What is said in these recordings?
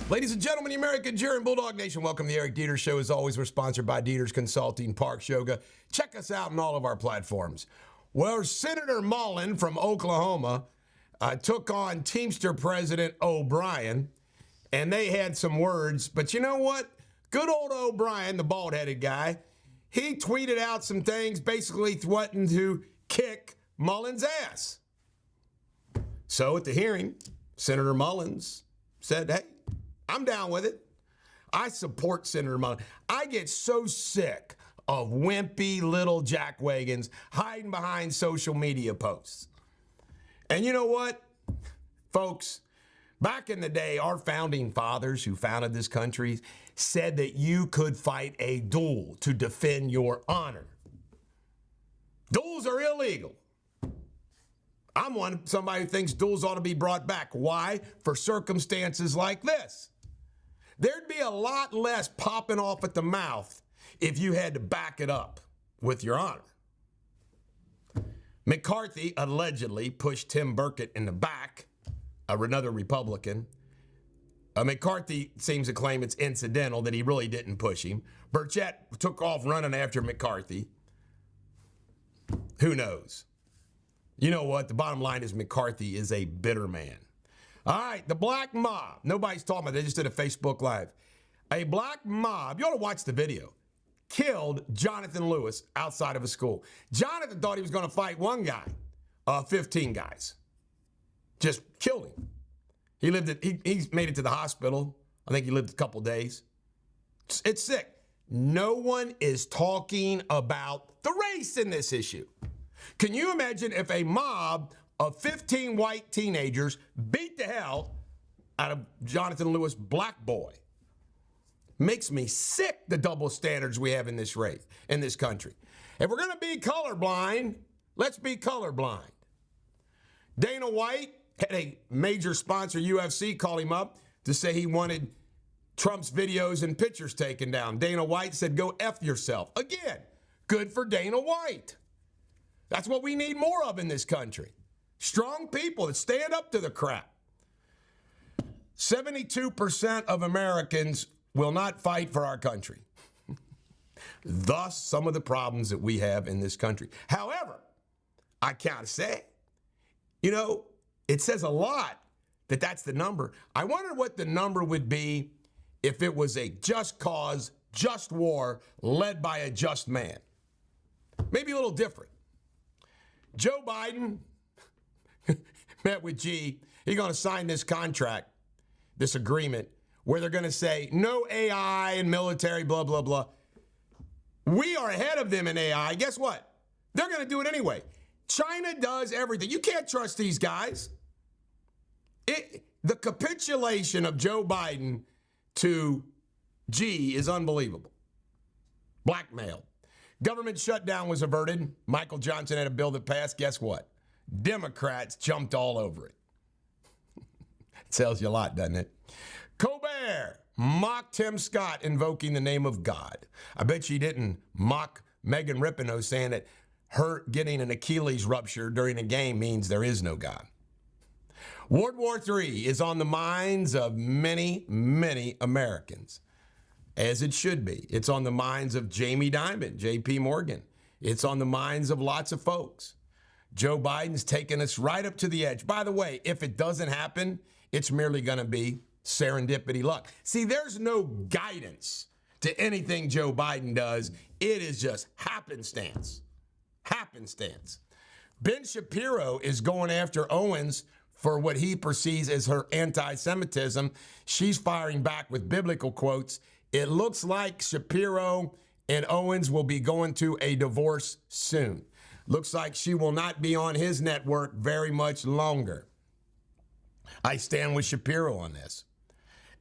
Ladies and gentlemen, the American Jeer and Bulldog Nation, welcome to the Eric Deters Show. As always, we're sponsored by Deters Consulting, Parks Yoga. Check us out on all of our platforms. Well, Senator Mullen from Oklahoma took on Teamster President O'Brien, and they had some words. But you know what? Good old O'Brien, the bald-headed guy, he tweeted out some things basically threatening to kick Mullen's ass. So at the hearing, Senator Mullins said, hey, I'm down with it. I support Senator Mullen. I get so sick of wimpy little jackwagons hiding behind social media posts. And you know what, folks? Back in the day, our founding fathers who founded this country said that you could fight a duel to defend your honor. Duels are illegal. I'm somebody who thinks duels ought to be brought back. Why? For circumstances like this. There'd be a lot less popping off at the mouth if you had to back it up with your honor. McCarthy allegedly pushed Tim Burkett in the back, another Republican. McCarthy seems to claim it's incidental, that he really didn't push him. Burchett took off running after McCarthy. Who knows? You know what? The bottom line is McCarthy is a bitter man. All right, the black mob. Nobody's talking about it. They just did a Facebook Live. A black mob, you ought to watch the video, killed Jonathan Lewis outside of a school. Jonathan thought he was going to fight one guy, 15 guys. Just killed him. He made it to the hospital. I think he lived a couple days. It's sick. No one is talking about the race in this issue. Can you imagine if a mob of 15 white teenagers beat the hell out of Jonathan Lewis, black boy? Makes me sick, the double standards we have in this race, in this country. If we're going to be colorblind, let's be colorblind. Dana White had a major sponsor, UFC, call him up to say he wanted Trump's videos and pictures taken down. Dana White said, go F yourself. Again, good for Dana White. That's what we need more of in this country. Strong people that stand up to the crap. 72% of Americans will not fight for our country. Thus, some of the problems that we have in this country. However, I can't say, it says a lot that that's the number. I wonder what the number would be if it was a just cause, just war, led by a just man. Maybe a little different. Joe Biden met with G. He's going to sign this contract, this agreement, where they're going to say no AI and military, blah, blah, blah. We are ahead of them in AI. Guess what? They're going to do it anyway. China does everything. You can't trust these guys. The capitulation of Joe Biden to G is unbelievable. Blackmail. Government shutdown was averted. Michael Johnson had a bill that passed. Guess what? Democrats jumped all over it. It tells you a lot, doesn't it? Colbert mocked Tim Scott invoking the name of God. I bet she didn't mock Megan Rapinoe saying that her getting an Achilles rupture during a game means there is no God. World War III is on the minds of many, many Americans, as it should be. It's on the minds of Jamie Dimon, J.P. Morgan. It's on the minds of lots of folks. Joe Biden's taking us right up to the edge. By the way, if it doesn't happen, it's merely going to be serendipity luck. See, there's no guidance to anything Joe Biden does. It is just happenstance. Happenstance. Ben Shapiro is going after Owens for what he perceives as her anti-Semitism. She's firing back with biblical quotes. It looks like Shapiro and Owens will be going to a divorce soon. Looks like she will not be on his network very much longer. I stand with Shapiro on this.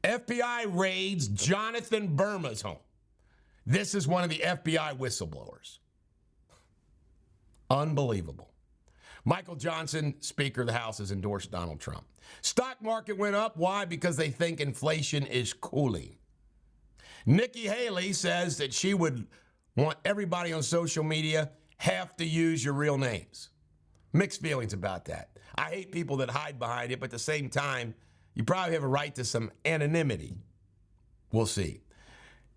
FBI raids Jonathan Burma's home. This is one of the FBI whistleblowers. Unbelievable. Michael Johnson, Speaker of the House, has endorsed Donald Trump. Stock market went up. Why? Because they think inflation is cooling. Nikki Haley says that she would want everybody on social media have to use your real names. Mixed feelings about that. I hate people that hide behind it, but at the same time, You probably have a right to some anonymity. We'll see.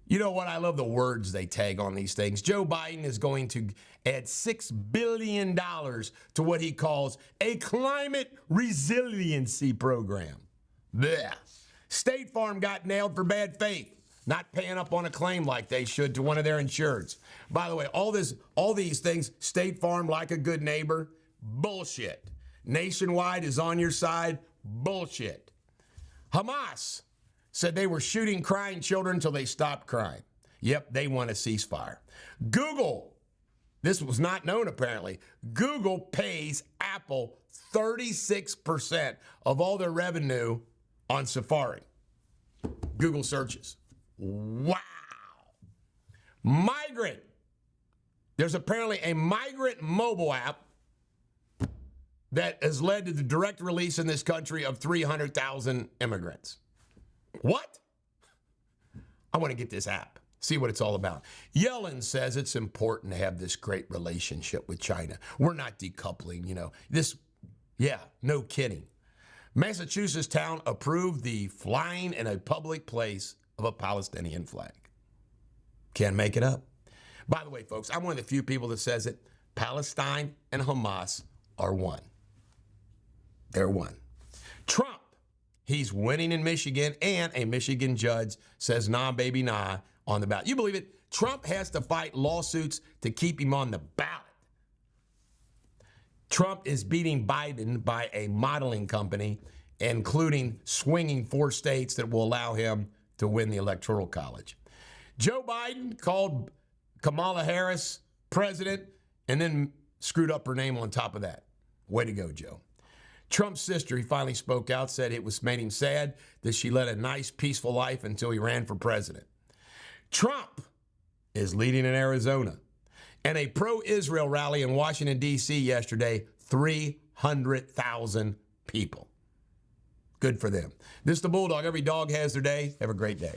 You know what? I love the words they tag on these things. Joe Biden is going to add $6 billion to what he calls a climate resiliency program. Blech. State Farm got nailed for bad faith, not paying up on a claim like they should to one of their insureds. By the way, all these things, State Farm like a good neighbor, bullshit. Nationwide is on your side, bullshit. Hamas said they were shooting crying children until they stopped crying. Yep, they want a ceasefire. Google, this was not known apparently, Google pays Apple 36% of all their revenue on Safari. Google searches. Wow. Migrant. There's apparently a migrant mobile app that has led to the direct release in this country of 300,000 immigrants. What? I want to get this app, see what it's all about. Yellen says it's important to have this great relationship with China. We're not decoupling, no kidding. Massachusetts town approved the flying in a public place of a Palestinian flag. Can't make it up. By the way, folks, I'm one of the few people that says it. Palestine and Hamas are one. They're one. Trump. He's winning in Michigan, and a Michigan judge says, nah, baby, nah, on the ballot. You believe it? Trump has to fight lawsuits to keep him on the ballot. Trump is beating Biden by a modeling company, including swinging 4 states that will allow him to win the Electoral College. Joe Biden called Kamala Harris president and then screwed up her name on top of that. Way to go, Joe. Trump's sister, he finally spoke out, said it made him sad that she led a nice, peaceful life until he ran for president. Trump is leading in Arizona. And a pro-Israel rally in Washington, D.C. yesterday, 300,000 people. Good for them. This is the Bulldog. Every dog has their day. Have a great day.